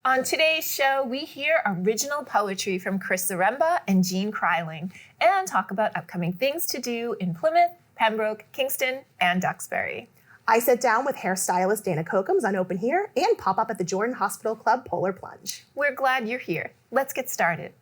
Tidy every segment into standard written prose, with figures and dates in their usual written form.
On today's show, we hear original poetry from Zaremba and Kreiling and talk about upcoming things to do in Plymouth, Pembroke, Kingston, and Duxbury. I sit down with hairstylist Dana Cochems on Open Here and pop-up at the Jordan Hospital Club Polar Plunge. We're glad you're here. Let's get started.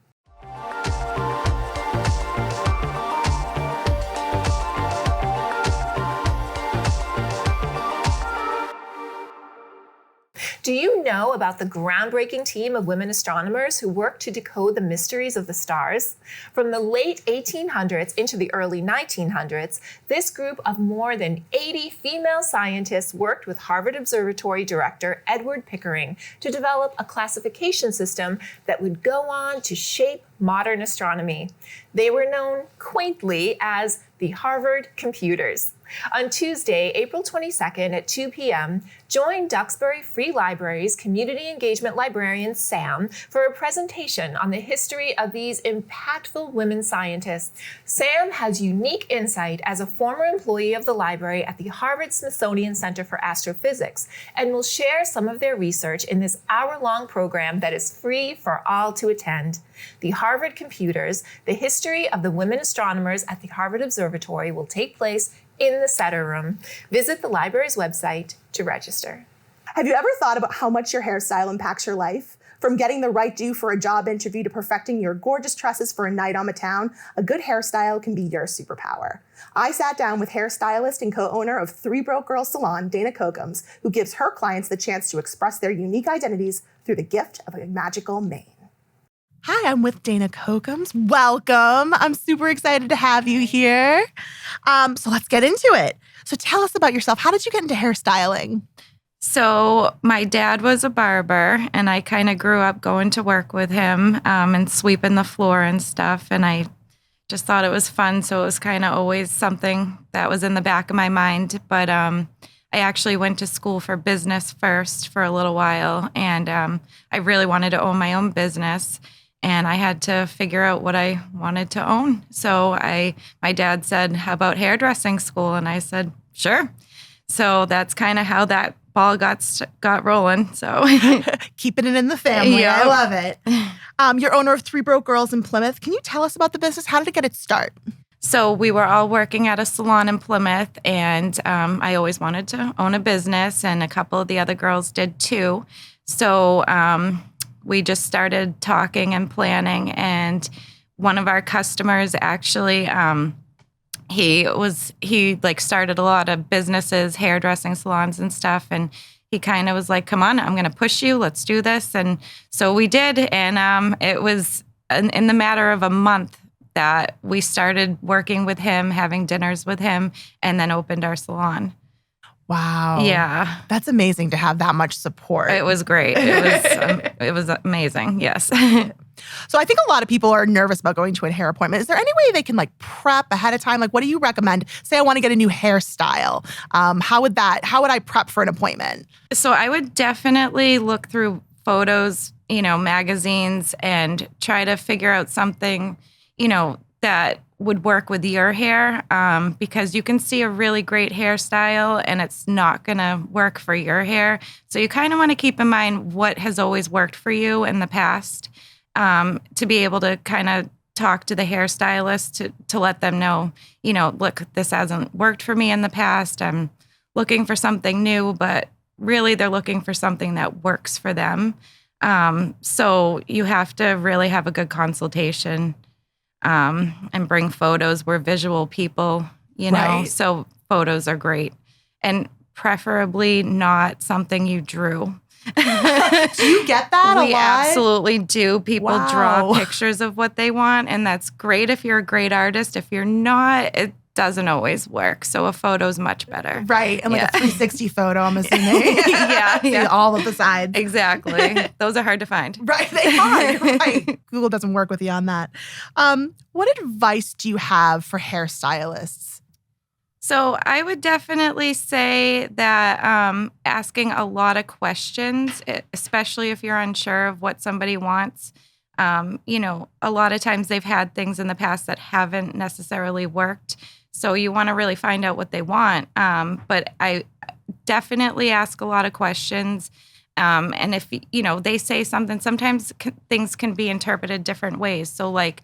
Do you know about the groundbreaking team of women astronomers who worked to decode the mysteries of the stars? From the late 1800s into the early 1900s, this group of more than 80 female scientists worked with Harvard Observatory director Edward Pickering to develop a classification system that would go on to shape modern astronomy. They were known quaintly as the Harvard Computers. On Tuesday, April 22nd at 2 p.m., join Duxbury Free Library's community engagement librarian, Sam, for a presentation on the history of these impactful women scientists. Sam has unique insight as a former employee of the library at the Harvard-Smithsonian Center for Astrophysics and will share some of their research in this hour-long program that is free for all to attend. The Harvard Computers, the history of the women astronomers at the Harvard Observatory, will take place in the Setter Room. Visit the library's website to register. Have you ever thought about how much your hairstyle impacts your life? From getting the right do for a job interview to perfecting your gorgeous tresses for a night on the town, a good hairstyle can be your superpower. I sat down with hairstylist and co-owner of Three Broke Girls Salon, Dana Cochems, who gives her clients the chance to express their unique identities through the gift of a magical mane. Hi, I'm with Dana Cochems. Welcome. I'm super excited to have you here. So let's get into it. So tell us about yourself. How did you get into hairstyling? So my dad was a barber, and I kind of grew up going to work with him and sweeping the floor and stuff. And I just thought it was fun. So it was kind of always something that was in the back of my mind. But I actually went to school for business first for a little while. And I really wanted to own my own business. And I had to figure out what I wanted to own. So my dad said, how about hairdressing school? And I said, sure. So that's kind of how that ball got rolling. So keeping it in the family. Yeah. I love it. You're owner of Three Broke Girls in Plymouth. Can you tell us about the business? How did it get its start? So we were all working at a salon in Plymouth, and I always wanted to own a business, and a couple of the other girls did too. So we just started talking and planning, and one of our customers actually, he started a lot of businesses, hairdressing salons and stuff, and he kind of was like, come on, I'm going to push you, let's do this. And so we did, and it was in the matter of a month that we started working with him, having dinners with him, and then opened our salon. Wow. Yeah. That's amazing to have that much support. It was great. It was amazing. Yes. So I think a lot of people are nervous about going to a hair appointment. Is there any way they can prep ahead of time? What do you recommend? Say I want to get a new hairstyle. How would I prep for an appointment? So I would definitely look through photos, magazines, and try to figure out something, that would work with your hair, because you can see a really great hairstyle and it's not going to work for your hair. So you kind of want to keep in mind what has always worked for you in the past, to be able to kind of talk to the hairstylist to let them know, look, this hasn't worked for me in the past. I'm looking for something new, but really they're looking for something that works for them. So you have to really have a good consultation. And bring photos. We're visual people, Right. So photos are great. And preferably not something you drew. Do you get that a lot? We absolutely do. People Wow. draw pictures of what they want, and that's great if you're a great artist. If you're not, it doesn't always work. So a photo's much better. Right. And a 360 photo, I'm assuming. Yeah. See all of the sides. Exactly. Those are hard to find. Right. They are. You're right. Google doesn't work with you on that. What advice do you have for hairstylists? So I would definitely say that asking a lot of questions, especially if you're unsure of what somebody wants. A lot of times they've had things in the past that haven't necessarily worked. So you want to really find out what they want. But I definitely ask a lot of questions. And if, they say something, sometimes things can be interpreted different ways. So like,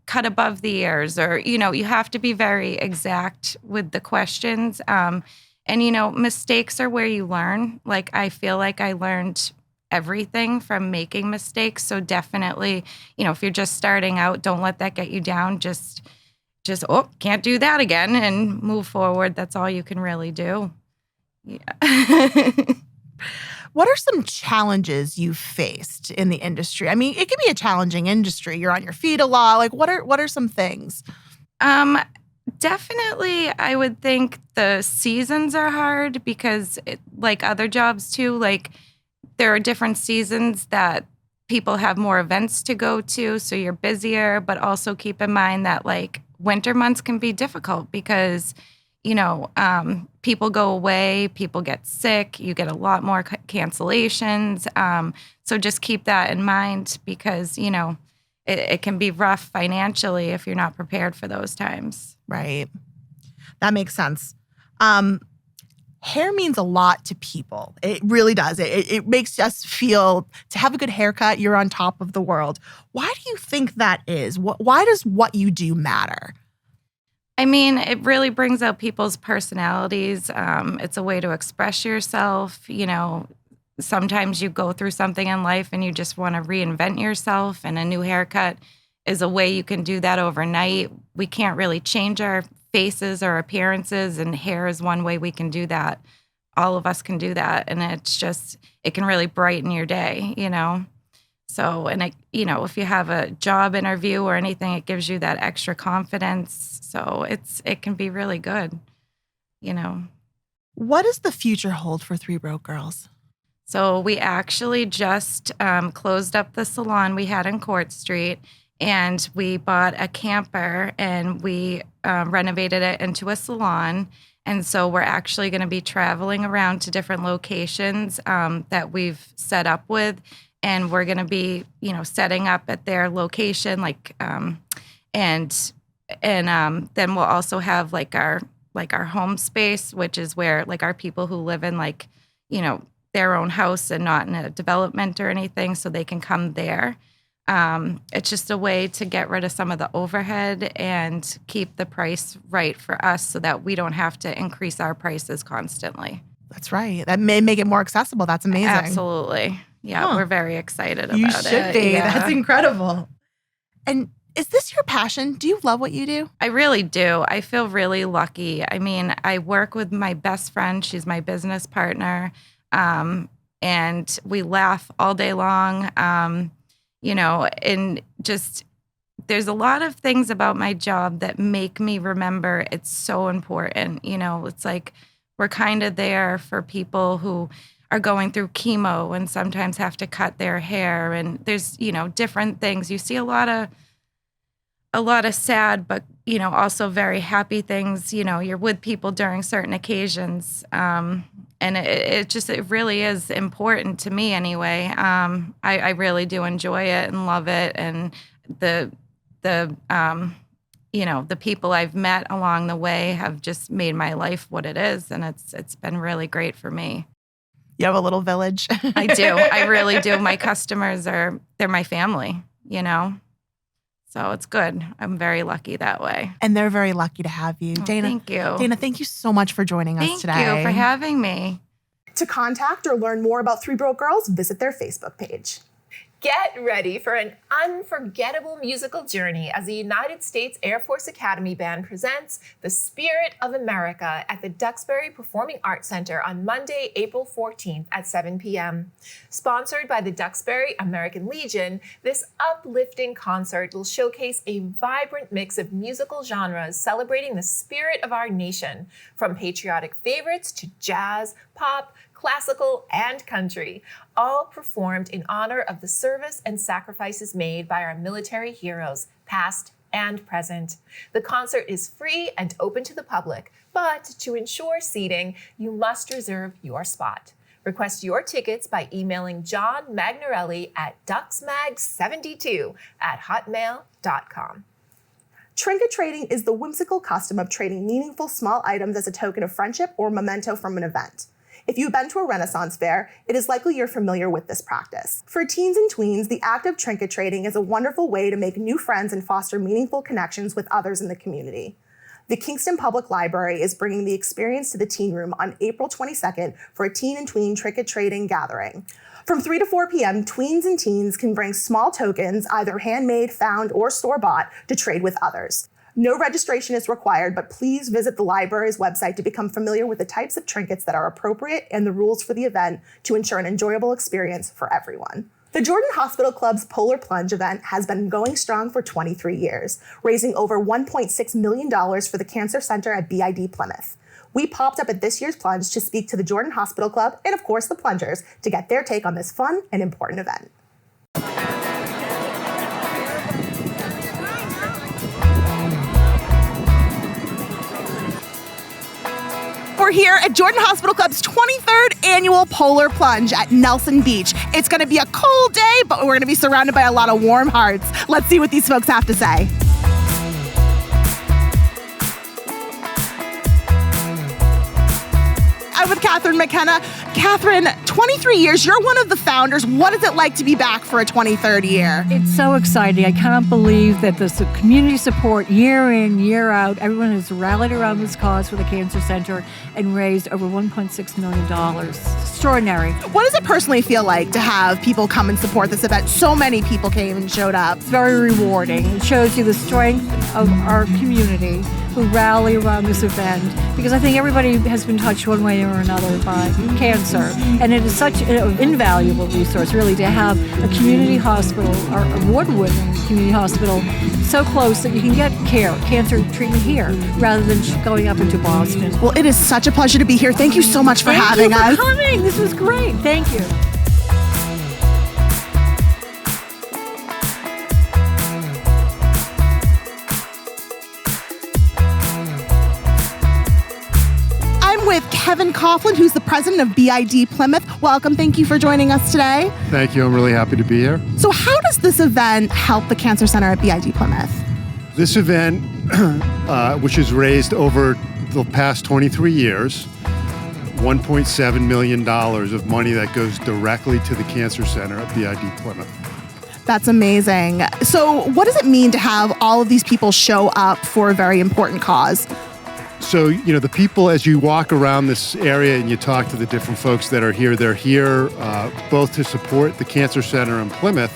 cut above the ears, or, you have to be very exact with the questions. And, mistakes are where you learn. Like, I feel like I learned everything from making mistakes. So definitely, if you're just starting out, don't let that get you down. Just, oh, can't do that again, and move forward. That's all you can really do. Yeah. What are some challenges you've faced in the industry? I mean, it can be a challenging industry. You're on your feet a lot. Like, what are some things? Definitely, I would think the seasons are hard because, like other jobs too, like there are different seasons that people have more events to go to, so you're busier. But also keep in mind that like winter months can be difficult because people go away, people get sick, you get a lot more cancellations. So just keep that in mind because, it can be rough financially if you're not prepared for those times. Right. That makes sense. Hair means a lot to people. It really does. It makes us feel, to have a good haircut, you're on top of the world. Why do you think that is? Why does what you do matter? I mean, it really brings out people's personalities. It's a way to express yourself. Sometimes you go through something in life and you just want to reinvent yourself, and a new haircut is a way you can do that overnight. We can't really change our faces or appearances, and hair is one way we can do that. All of us can do that, and it can really brighten your day, So, and if you have a job interview or anything, it gives you that extra confidence. So it can be really good, What does the future hold for Three Broke Girls? So we actually just closed up the salon we had in Court Street, and we bought a camper and we renovated it into a salon. And so we're actually going to be traveling around to different locations that we've set up with. And we're going to be, setting up at their location, and then we'll also have our home space, which is where our people who live in their own house and not in a development or anything, so they can come there. It's just a way to get rid of some of the overhead and keep the price right for us, so that we don't have to increase our prices constantly. That's right. That may make it more accessible. That's amazing. Absolutely. Yeah, we're very excited about it. You should be. Yeah. That's incredible. And is this your passion? Do you love what you do? I really do. I feel really lucky. I mean, I work with my best friend. She's my business partner. And we laugh all day long, and just there's a lot of things about my job that make me remember it's so important. It's like we're kind of there for people who are going through chemo and sometimes have to cut their hair. And there's, different things. You see a lot of sad, but, also very happy things. You're with people during certain occasions. And it really is important to me anyway. I really do enjoy it and love it. And the people I've met along the way have just made my life what it is. And it's been really great for me. You have a little village. I do. I really do. My customers they're my family, So it's good. I'm very lucky that way. And they're very lucky to have you. Dana, thank you. Dana, thank you so much for joining us today. Thank you for having me. To contact or learn more about Three Broke Girls, visit their Facebook page. Get ready for an unforgettable musical journey as the United States Air Force Academy Band presents The Spirit of America at the Duxbury Performing Arts Center on Monday, April 14th at 7 p.m. Sponsored by the Duxbury American Legion, this uplifting concert will showcase a vibrant mix of musical genres celebrating the spirit of our nation, from patriotic favorites to jazz, pop, classical, and country, all performed in honor of the service and sacrifices made by our military heroes, past and present. The concert is free and open to the public, but to ensure seating, you must reserve your spot. Request your tickets by emailing John Magnarelli at duxmag72@hotmail.com. Trinket trading is the whimsical custom of trading meaningful small items as a token of friendship or memento from an event. If you've been to a Renaissance fair, it is likely you're familiar with this practice. For teens and tweens, the act of trinket trading is a wonderful way to make new friends and foster meaningful connections with others in the community. The Kingston Public Library is bringing the experience to the teen room on April 22nd for a teen and tween trinket trading gathering. From 3 to 4 p.m., tweens and teens can bring small tokens, either handmade, found, or store-bought, to trade with others. No registration is required, but please visit the library's website to become familiar with the types of trinkets that are appropriate and the rules for the event to ensure an enjoyable experience for everyone. The Jordan Hospital Club's Polar Plunge event has been going strong for 23 years, raising over $1.6 million for the Cancer Center at BID Plymouth. We popped up at this year's Plunge to speak to the Jordan Hospital Club and, of course, the Plungers to get their take on this fun and important event. We're here at Jordan Hospital Club's 23rd annual Polar Plunge at Nelson Beach. It's going to be a cold day, but we're going to be surrounded by a lot of warm hearts. Let's see what these folks have to say. I'm with Catherine McKenna. Catherine, 23 years, you're one of the founders. What is it like to be back for a 23rd year? It's so exciting. I cannot believe that the community support year in, year out, everyone has rallied around this cause for the Cancer Center and raised over $1.6 million. Extraordinary. What does it personally feel like to have people come and support this event? So many people came and showed up. It's very rewarding. It shows you the strength of our community who rally around this event, because I think everybody has been touched one way or another by cancer, and it is such an invaluable resource really to have a community hospital, our award-winning community hospital, so close that you can get cancer treatment here rather than going up into Boston. Well, it is such a pleasure to be here. Thank you so much for having us. Thank you for coming. This was great. Thank you. With Kevin Coughlin, who's the president of BID Plymouth. Welcome. Thank you for joining us today. Thank you. I'm really happy to be here. So how does this event help the Cancer Center at BID Plymouth? This event, which has raised over the past 23 years, $1.7 million of money that goes directly to the Cancer Center at BID Plymouth. That's amazing. So what does it mean to have all of these people show up for a very important cause? So, the people, as you walk around this area and you talk to the different folks that are here, they're here both to support the Cancer Center in Plymouth,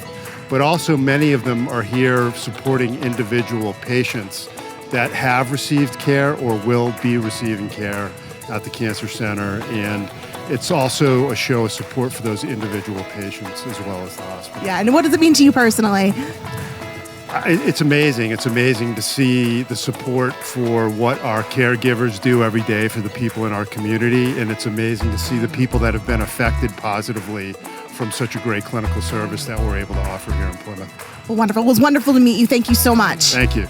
but also many of them are here supporting individual patients that have received care or will be receiving care at the Cancer Center. And it's also a show of support for those individual patients as well as the hospital. Yeah, and what does it mean to you personally? It's amazing. It's amazing to see the support for what our caregivers do every day for the people in our community. And it's amazing to see the people that have been affected positively from such a great clinical service that we're able to offer here in Plymouth. Well, wonderful. It was wonderful to meet you. Thank you so much. Thank you.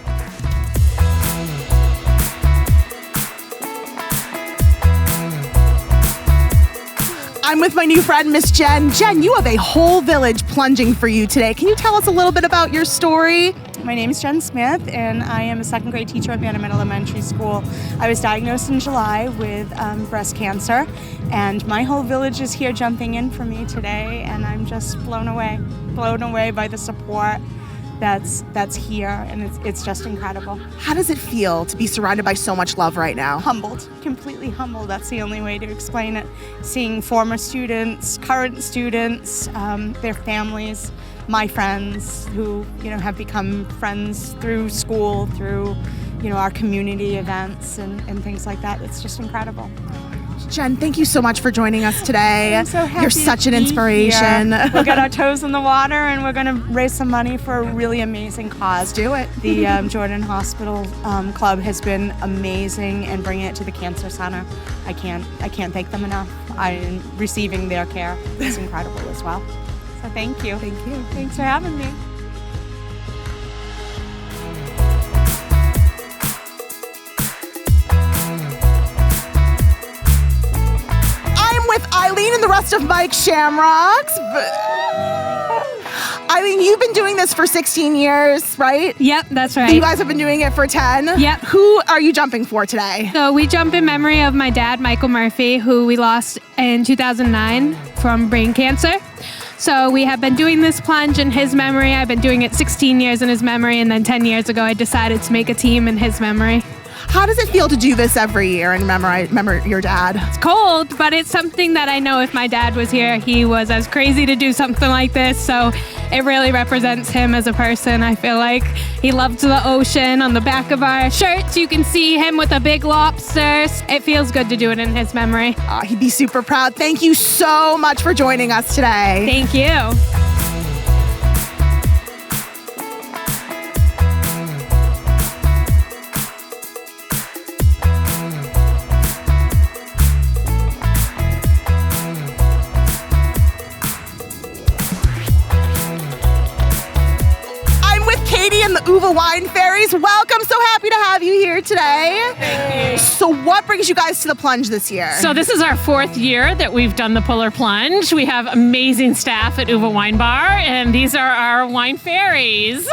I'm with my new friend, Miss Jen. Jen, you have a whole village plunging for you today. Can you tell us a little bit about your story? My name is Jen Smith, and I am a second grade teacher at Bannerman Elementary School. I was diagnosed in July with breast cancer, and my whole village is here jumping in for me today, and I'm just blown away by the support that's here, and it's just incredible. How does it feel to be surrounded by so much love right now? Humbled, completely humbled. That's the only way to explain it. Seeing former students, current students, their families, my friends who, have become friends through school, through, our community events and things like that. It's just incredible. Jen, thank you so much for joining us today. I'm so happy You're such an inspiration. We'll get our toes in the water, and we're going to raise some money for a really amazing cause. Let's do it. The Jordan Hospital Club has been amazing, and bringing it to the Cancer Center, I can't thank them enough. I'm receiving their care. It's incredible as well. So thank you. Thank you. Thanks for having me. With Eileen and the rest of Mike Shamrocks. I mean, you've been doing this for 16 years, right? Yep, that's right. You guys have been doing it for 10? Yep. Who are you jumping for today? So we jump in memory of my dad, Michael Murphy, who we lost in 2009 from brain cancer. So we have been doing this plunge in his memory. I've been doing it 16 years in his memory, and then 10 years ago I decided to make a team in his memory. How does it feel to do this every year and remember your dad? It's cold, but it's something that I know if my dad was here, he was as crazy to do something like this. So it really represents him as a person. I feel like he loved the ocean. On the back of our shirts, you can see him with a big lobster. It feels good to do it in his memory. He'd be super proud. Thank you so much for joining us today. Thank you. And the Uva Wine Fairies. Welcome. So happy to have you here today. Thank you. So what brings you guys to the plunge this year? So this is our 4th year that we've done the Polar Plunge. We have amazing staff at Uva Wine Bar, and these are our wine fairies.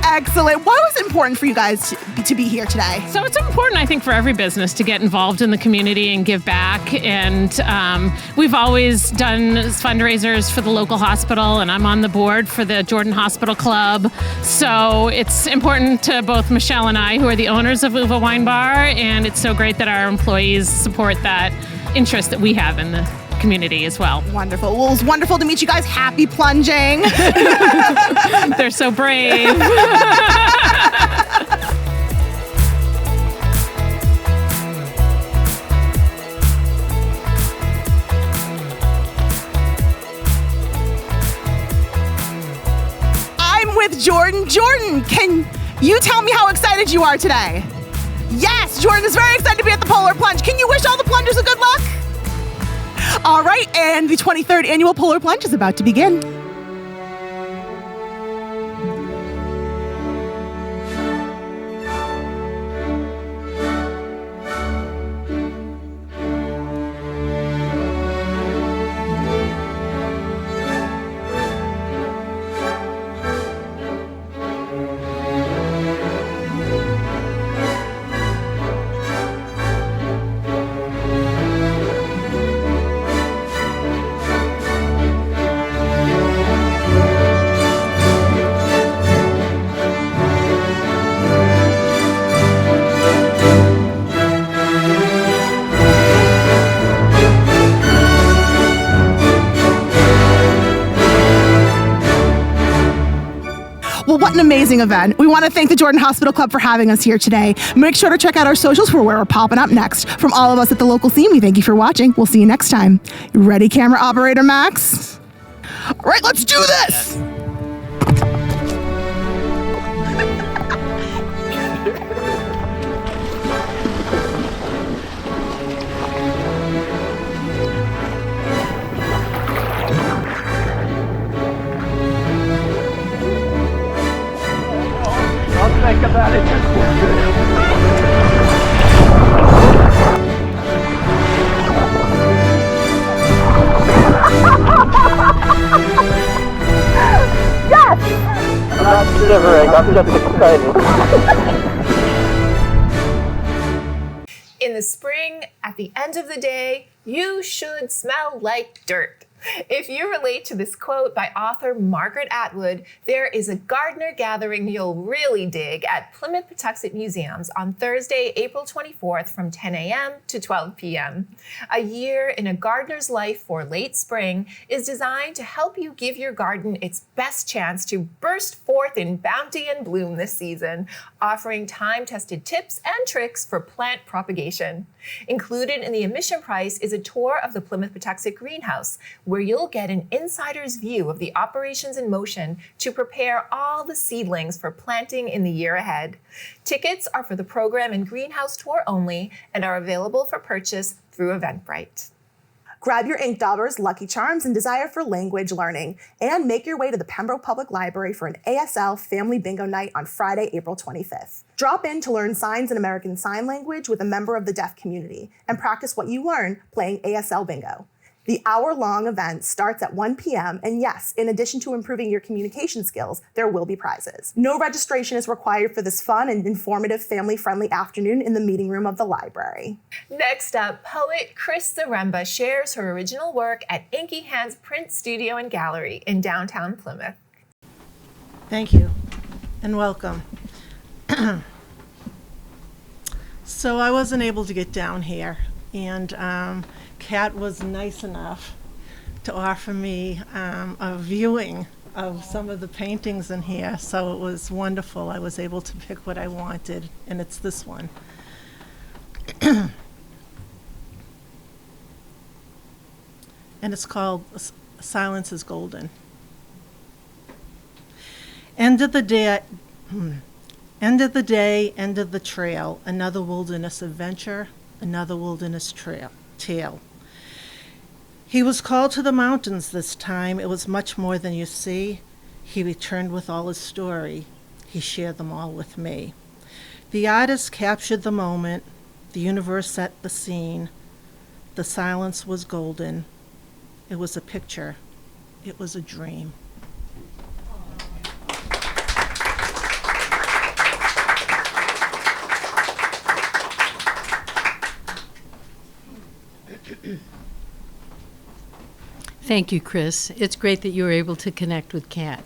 Excellent. Why was it important for you guys to be here today? So it's important, I think, for every business to get involved in the community and give back. And we've always done fundraisers for the local hospital, and I'm on the board for the Jordan Hospital Club. So it's important to both Michelle and I, who are the owners of Uva Wine Bar, and it's so great that our employees support that interest that we have in the community as well. Wonderful. Well, it was wonderful to meet you guys. Happy plunging. They're so brave. With Jordan. Jordan, can you tell me how excited you are today? Yes, Jordan is very excited to be at the Polar Plunge. Can you wish all the plungers a good luck? All right, and the 23rd annual Polar Plunge is about to begin. Well, what an amazing event. We want to thank the Jordan Hospital Club for having us here today. Make sure to check out our socials for where we're popping up next. From all of us at the local scene, we thank you for watching. We'll see you next time. You ready, camera operator Max? All right, let's do this. Think about it. Yes! I'm not shivering, I'm just excited. In the spring, at the end of the day, you should smell like dirt. If you relate to this quote by author Margaret Atwood, there is a gardener gathering you'll really dig at Plymouth Patuxent Museums on Thursday, April 24th from 10 a.m. to 12 p.m. A year in a gardener's life for late spring is designed to help you give your garden its best chance to burst forth in bounty and bloom this season, offering time-tested tips and tricks for plant propagation. Included in the admission price is a tour of the Plymouth Patuxent greenhouse, where you'll get an insider's view of the operations in motion to prepare all the seedlings for planting in the year ahead. Tickets are for the program and greenhouse tour only and are available for purchase through Eventbrite. Grab your ink daubers, Lucky Charms, and desire for language learning, and make your way to the Pembroke Public Library for an ASL Family Bingo Night on Friday, April 25th. Drop in to learn signs and American Sign Language with a member of the deaf community, and practice what you learn playing ASL Bingo. The hour-long event starts at 1 p.m. and yes, in addition to improving your communication skills, there will be prizes. No registration is required for this fun and informative family-friendly afternoon in the meeting room of the library. Next up, poet Chris Zaremba shares her original work at Inky Hands Print Studio and Gallery in downtown Plymouth. Thank you and welcome. So I wasn't able to get down here, and Kat was nice enough to offer me a viewing of some of the paintings in here, so it was wonderful. I was able to pick what I wanted, and it's this one. And it's called Silence is Golden. End of the day, end of the trail, another wilderness adventure, another wilderness tale. He was called to the mountains this time. It was much more than you see. He returned with all his story. He shared them all with me. The artist captured the moment. The universe set the scene. The silence was golden. It was a picture. It was a dream. Thank you, Chris. It's great that you were able to connect with Kat.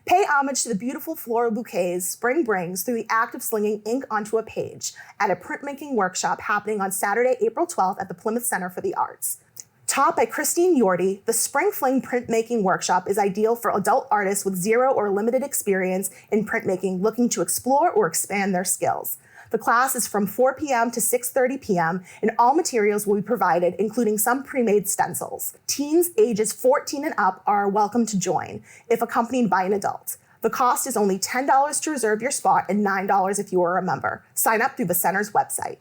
Pay homage to the beautiful floral bouquets spring brings through the act of slinging ink onto a page at a printmaking workshop happening on Saturday, April 12th at the Plymouth Center for the Arts. Taught by Christine Yorty, the Spring Fling printmaking workshop is ideal for adult artists with zero or limited experience in printmaking looking to explore or expand their skills. The class is from 4 p.m. to 6:30 p.m., and all materials will be provided, including some pre-made stencils. Teens ages 14 and up are welcome to join, if accompanied by an adult. The cost is only $10 to reserve your spot and $9 if you are a member. Sign up through the center's website.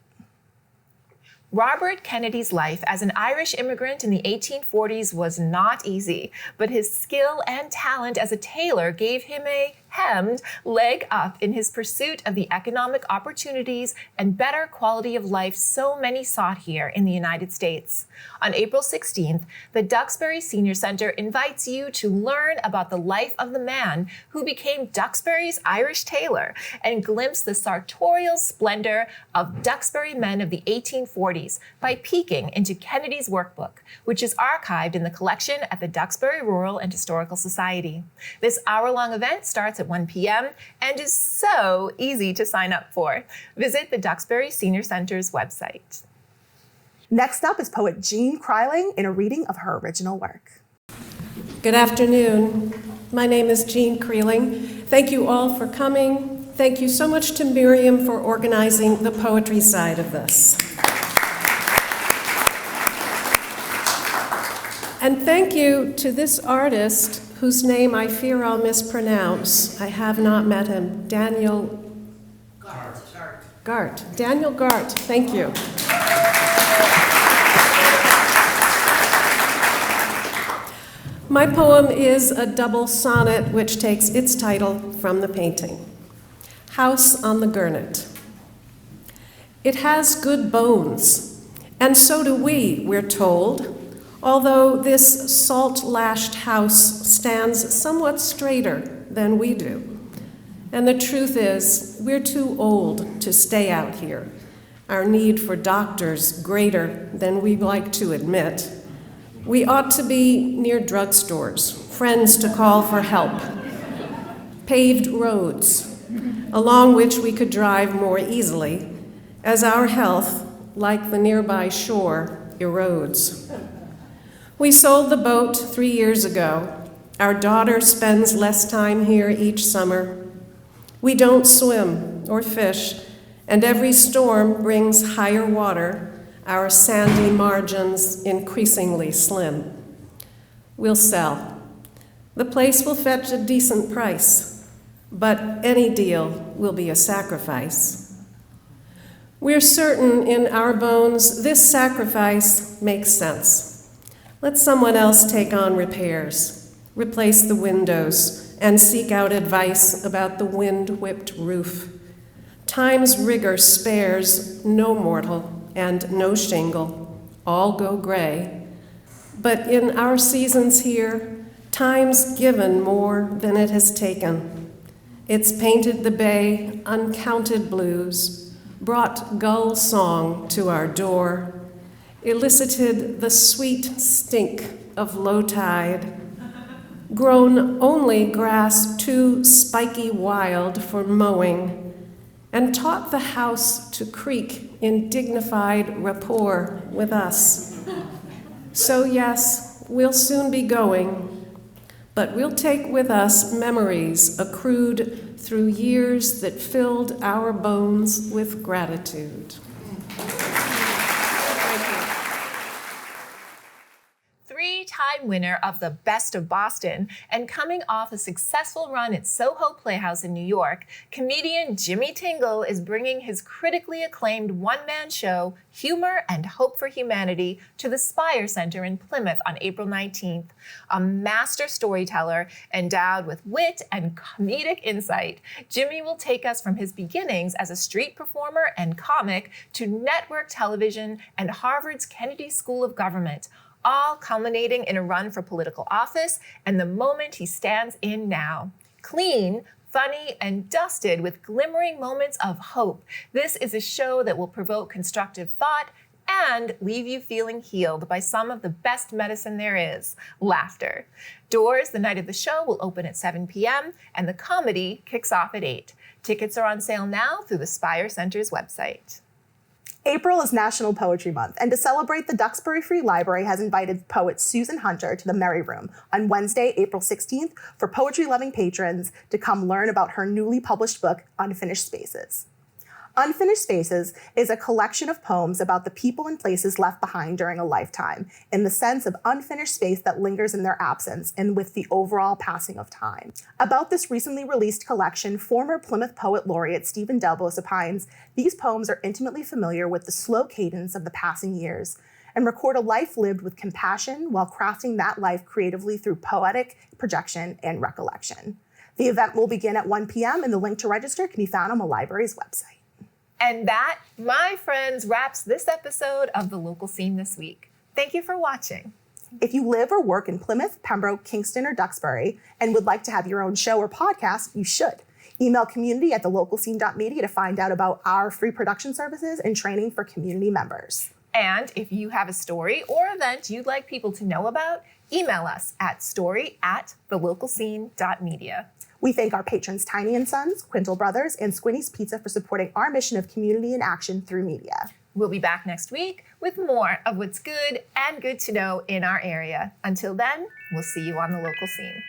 Robert Kennedy's life as an Irish immigrant in the 1840s was not easy, but his skill and talent as a tailor gave him a hemmed leg up in his pursuit of the economic opportunities and better quality of life so many sought here in the United States. On April 16th, the Duxbury Senior Center invites you to learn about the life of the man who became Duxbury's Irish tailor and glimpse the sartorial splendor of Duxbury men of the 1840s by peeking into Kennedy's workbook, which is archived in the collection at the Duxbury Rural and Historical Society. This hour-long event starts at 1 p.m. and is so easy to sign up for. Visit the Duxbury Senior Center's website. Next up is poet Jean Kreiling in a reading of her original work. Good afternoon. My name is Jean Kreiling. Thank you all for coming. Thank you so much to Miriam for organizing the poetry side of this. And thank you to this artist whose name I fear I'll mispronounce. I have not met him. Daniel Gart. Daniel Gart, thank you. My poem is a double sonnet which takes its title from the painting. House on the Gurnet. It has good bones, and so do we, we're told, although this salt-lashed house stands somewhat straighter than we do. And the truth is, we're too old to stay out here, our need for doctors greater than we'd like to admit. We ought to be near drugstores, friends to call for help, paved roads, along which we could drive more easily, as our health, like the nearby shore, erodes. We sold the boat 3 years ago. Our daughter spends less time here each summer. We don't swim or fish, and every storm brings higher water, our sandy margins increasingly slim. We'll sell. The place will fetch a decent price, but any deal will be a sacrifice. We're certain in our bones this sacrifice makes sense. Let someone else take on repairs, replace the windows, and seek out advice about the wind-whipped roof. Time's rigor spares no mortal and no shingle, all go gray. But in our seasons here, time's given more than it has taken. It's painted the bay uncounted blues, brought gull song to our door, elicited the sweet stink of low tide, grown only grass too spiky wild for mowing, and taught the house to creak in dignified rapport with us. So yes, we'll soon be going, but we'll take with us memories accrued through years that filled our bones with gratitude. Three-time winner of the Best of Boston and coming off a successful run at Soho Playhouse in New York, comedian Jimmy Tingle is bringing his critically acclaimed one-man show, Humor and Hope for Humanity, to the Spire Center in Plymouth on April 19th. A master storyteller endowed with wit and comedic insight, Jimmy will take us from his beginnings as a street performer and comic to network television and Harvard's Kennedy School of Government, all culminating in a run for political office and the moment he stands in now. Clean, funny, and dusted with glimmering moments of hope, this is a show that will provoke constructive thought and leave you feeling healed by some of the best medicine there is, laughter. Doors the night of the show will open at 7 p.m. and the comedy kicks off at 8. Tickets are on sale now through the Spire Center's website. April is National Poetry Month, and to celebrate, the Duxbury Free Library has invited poet Susan Hunter to the Merry Room on Wednesday, April 16th, for poetry-loving patrons to come learn about her newly published book, Unfinished Spaces. Unfinished Spaces is a collection of poems about the people and places left behind during a lifetime, in the sense of unfinished space that lingers in their absence and with the overall passing of time. About this recently released collection, former Plymouth Poet Laureate Stephen Delbos opines, these poems are intimately familiar with the slow cadence of the passing years and record a life lived with compassion while crafting that life creatively through poetic projection and recollection. The event will begin at 1 p.m. and the link to register can be found on the library's website. And that, my friends, wraps this episode of The Local Scene this week. Thank you for watching. If you live or work in Plymouth, Pembroke, Kingston, or Duxbury and would like to have your own show or podcast, you should. Email community@thelocalscene.media to find out about our free production services and training for community members. And if you have a story or event you'd like people to know about, email us at story@thelocalscene.media. We thank our patrons Tiny & Sons, Quintal Brothers, and Squinty's Pizza for supporting our mission of community in action through media. We'll be back next week with more of what's good and good to know in our area. Until then, we'll see you on The Local Scene.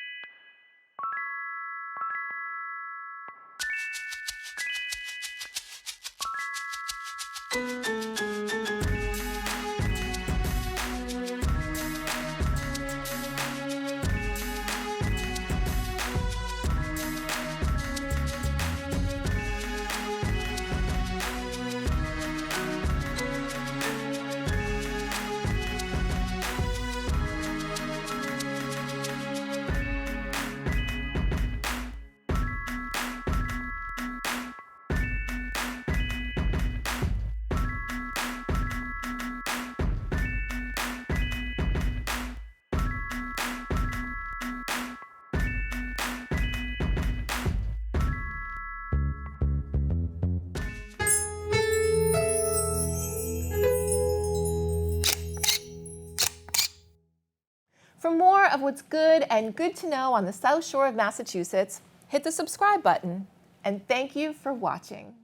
For more of what's good and good to know on the South Shore of Massachusetts, hit the subscribe button, and thank you for watching.